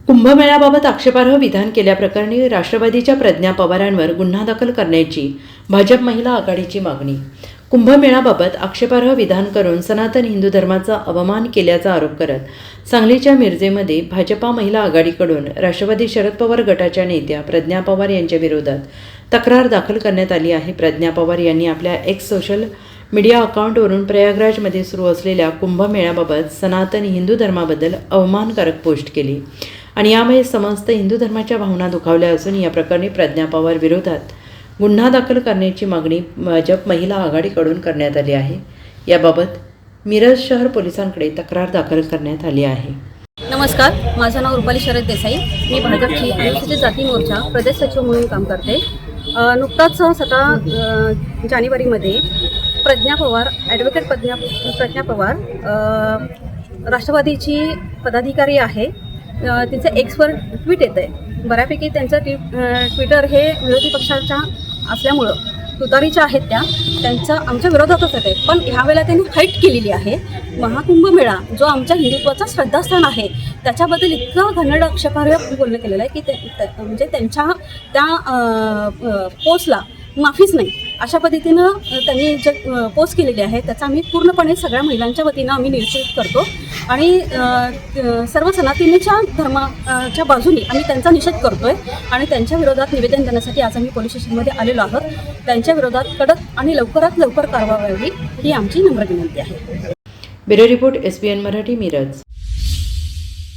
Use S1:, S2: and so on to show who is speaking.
S1: कुंभमेळ्याबाबत आक्षेपार्ह विधान केल्याप्रकरणी राष्ट्रवादीच्या प्रज्ञा पवारांवर गुन्हा दाखल करण्याची भाजप महिला आघाडीची मागणी. कुंभमेळ्याबाबत आक्षेपार्ह विधान करून सनातन हिंदू धर्माचा अवमान केल्याचा आरोप करत सांगलीच्या मिरजेमध्ये भाजपा महिला आघाडीकडून राष्ट्रवादी शरद पवार गटाच्या नेत्या प्रज्ञा पवार यांच्या विरोधात तक्रार दाखल करण्यात आली आहे. प्रज्ञा पवार यांनी आपल्या एक्स सोशल मीडिया अकाउंटवरून प्रयागराजमध्ये सुरू असलेल्या कुंभमेळ्याबाबत सनातन हिंदू धर्माबद्दल अवमानकारक पोस्ट केली आणि यामुळे समस्त हिंदू धर्माच्या भावना दुखावल्या असून या प्रकरणी प्रज्ञा पवार विरोधात गुन्हा दाखल करण्याची मागणी भाजप महिला आघाडीकडून करण्यात आली आहे. याबाबत मिरज शहर पोलिसांकडे तक्रार दाखल करण्यात आली आहे.
S2: नमस्कार, माझं नाव रुपाली शरद देसाई. मी भाजपची अनुसूचित जाती मोर्चा प्रदेश सचिव म्हणून काम करते. नुकताच 17 जानेवारीमध्ये प्रज्ञा पवार ॲडव्होकेट प्रज्ञा पवार राष्ट्रवादीची पदाधिकारी आहे. तिचं एक्सवर ट्विट येतं आहे. बऱ्यापैकी त्यांचं ट्विटर हे विरोधी पक्षाच्या असल्यामुळं तुतारीच्या आहेत त्यांचं आमच्या विरोधातच येते. पण ह्यावेळेला त्यांनी हाईट केलेली आहे. महाकुंभमेळा जो आमच्या हिंदुत्वाचा श्रद्धास्थान आहे त्याच्याबद्दल इतकं घनड आक्षेपार्ह बोलणं केलेलं आहे की म्हणजे त्यांच्या त्या पोस्टला माफीच नाही अशा पद्धतीनं त्यांनी जे पोस्ट केलेली आहे त्याचा आम्ही पूर्णपणे सगळ्या महिलांच्या वतीनं आम्ही निश्चित करतो आणि सर्व सनातनीच्या धर्माच्या बाजूने आम्ही त्यांचा निषेध करतो आहे आणि त्यांच्या विरोधात निवेदन देण्यासाठी आज आम्ही पोलीस स्टेशनमध्ये आलेलो आहोत. त्यांच्या विरोधात कडक आणि लवकरात लवकर कारवाई व्हावी ही आमची नम्र विनंती आहे.
S1: Bureau report SBN Marathi Miraj.